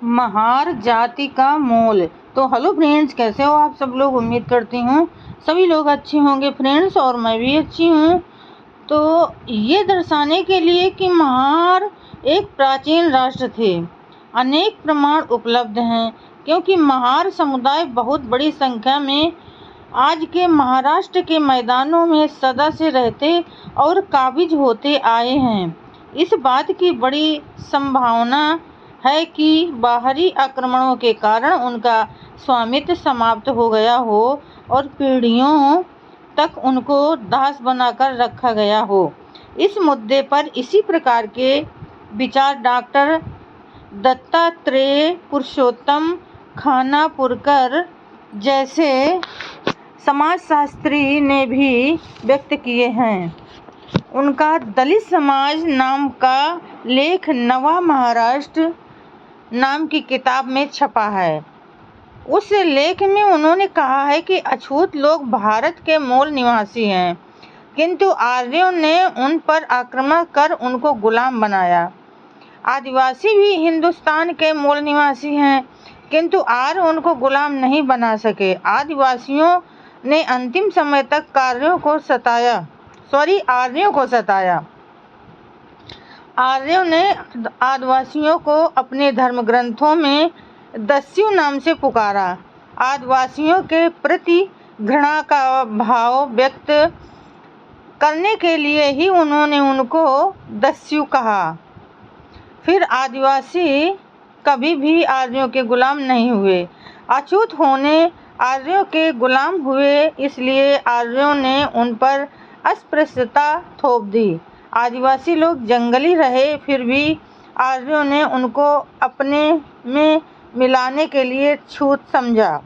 महार जाति का मोल। तो हेलो फ्रेंड्स, कैसे हो आप सब लोग। उम्मीद करती हूँ सभी लोग अच्छे होंगे फ्रेंड्स, और मैं भी अच्छी हूँ। तो ये दर्शाने के लिए कि महार एक प्राचीन राष्ट्र थे, अनेक प्रमाण उपलब्ध हैं, क्योंकि महार समुदाय बहुत बड़ी संख्या में आज के महाराष्ट्र के मैदानों में सदा से रहते और काबिज होते आए हैं। इस बात की बड़ी संभावना है कि बाहरी आक्रमणों के कारण उनका स्वामित्व समाप्त हो गया हो और पीढ़ियों तक उनको दास बनाकर रखा गया हो। इस मुद्दे पर इसी प्रकार के विचार डॉक्टर दत्तात्रेय पुरुषोत्तम खानापुरकर जैसे समाजशास्त्री ने भी व्यक्त किए हैं। उनका दलित समाज नाम का लेख नवा महाराष्ट्र नाम की किताब में छपा है। उस लेख में उन्होंने कहा है कि अछूत लोग भारत के मूल निवासी हैं, किंतु आर्यों ने उन पर आक्रमण कर उनको गुलाम बनाया। आदिवासी भी हिंदुस्तान के मूल निवासी हैं, किंतु आर्य उनको गुलाम नहीं बना सके। आदिवासियों ने अंतिम समय तक आर्यों को सताया। आर्यों ने आदिवासियों को अपने धर्म ग्रंथों में दस्यु नाम से पुकारा। आदिवासियों के प्रति घृणा का भाव व्यक्त करने के लिए ही उन्होंने उनको दस्यु कहा। फिर आदिवासी कभी भी आर्यों के गुलाम नहीं हुए। अछूत होने आर्यों के गुलाम हुए, इसलिए आर्यों ने उन पर अस्पृश्यता थोप दी। आदिवासी लोग जंगली रहे, फिर भी आर्यों ने उनको अपने में मिलाने के लिए छूत समझा।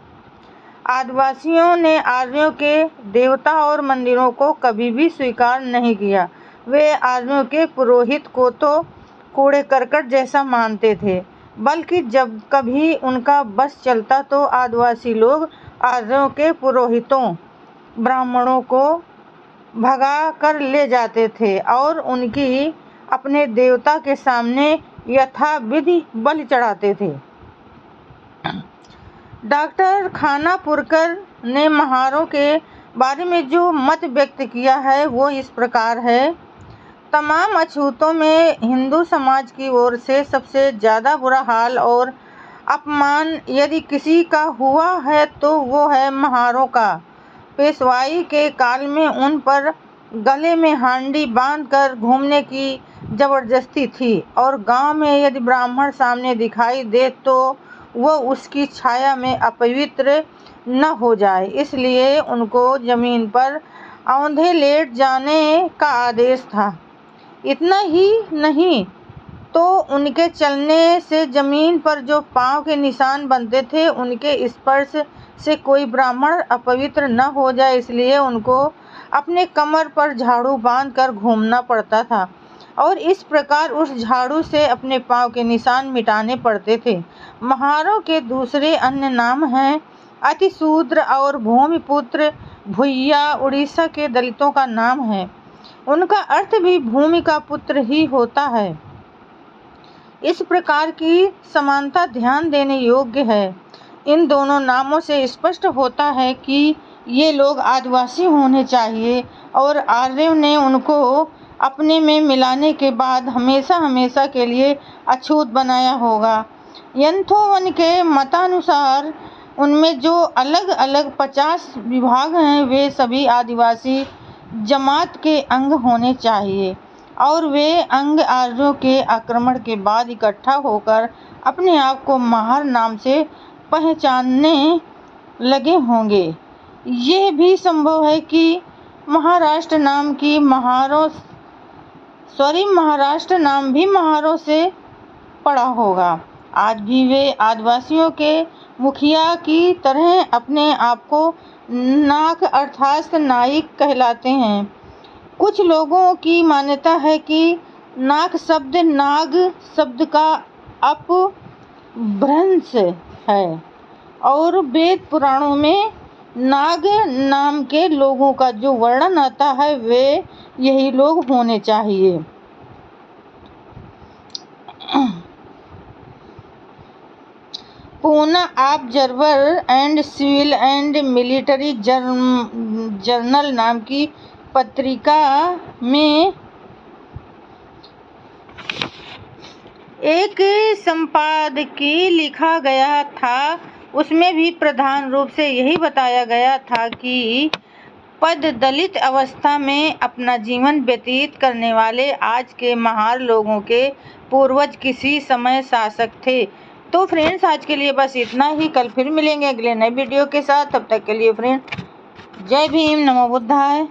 आदिवासियों ने आर्यों के देवता और मंदिरों को कभी भी स्वीकार नहीं किया। वे आर्यों के पुरोहित को तो कूड़े करकट जैसा मानते थे, बल्कि जब कभी उनका बस चलता तो आदिवासी लोग आर्यों के पुरोहितों ब्राह्मणों को भगा कर ले जाते थे और उनकी अपने देवता के सामने यथाविधि बलि चढ़ाते थे। डॉक्टर खानापुरकर ने महारों के बारे में जो मत व्यक्त किया है वो इस प्रकार है। तमाम अछूतों में हिंदू समाज की ओर से सबसे ज़्यादा बुरा हाल और अपमान यदि किसी का हुआ है तो वो है महारों का। पेशवाई के काल में उन पर गले में हांडी बांधकर घूमने की जबरदस्ती थी, और गांव में यदि ब्राह्मण सामने दिखाई दे तो वो उसकी छाया में अपवित्र न हो जाए, इसलिए उनको जमीन पर औंधे लेट जाने का आदेश था। इतना ही नहीं तो उनके चलने से जमीन पर जो पांव के निशान बनते थे, उनके स्पर्श से कोई ब्राह्मण अपवित्र न हो जाए, इसलिए उनको अपने कमर पर झाड़ू बांधकर घूमना पड़ता था, और इस प्रकार उस झाड़ू से अपने पांव के निशान मिटाने पड़ते थे। महारों के दूसरे अन्य नाम हैं अतिशूद्र और भूमिपुत्र। भुइया उड़ीसा के दलितों का नाम है। उनका अर्थ भी भूमि का पुत्र ही होता है। इस प्रकार की समानता ध्यान देने योग्य है। इन दोनों नामों से स्पष्ट होता है कि ये लोग आदिवासी होने चाहिए, और आर्यों ने उनको अपने में मिलाने के बाद हमेशा हमेशा के लिए अछूत बनाया होगा। यंथोवन के मतानुसार उनमें जो अलग अलग 50 विभाग हैं, वे सभी आदिवासी जमात के अंग होने चाहिए, और वे अंग आर्यों के आक्रमण के बाद इकट्ठा होकर अपने आप को महार नाम से पहचानने लगे होंगे। यह भी संभव है कि महाराष्ट्र नाम भी महारों से पड़ा होगा। आज भी वे आदिवासियों के मुखिया की तरह अपने आप को नाग अर्थात नाइक कहलाते हैं। कुछ लोगों की मान्यता है कि नाग शब्द का अपभ्रंश है, और वेद पुराणों में नाग नाम के लोगों का जो वर्णन आता है वे यही लोग होने चाहिए। Poona observer and civil and military journal नाम की पत्रिका में एक संपादकीय लिखा गया था। उसमें भी प्रधान रूप से यही बताया गया था कि पददलित अवस्था में अपना जीवन व्यतीत करने वाले आज के महान लोगों के पूर्वज किसी समय शासक थे। तो फ्रेंड्स, आज के लिए बस इतना ही। कल फिर मिलेंगे अगले नए वीडियो के साथ। तब तक के लिए फ्रेंड्स, जय भीम, नमो बुद्धाय।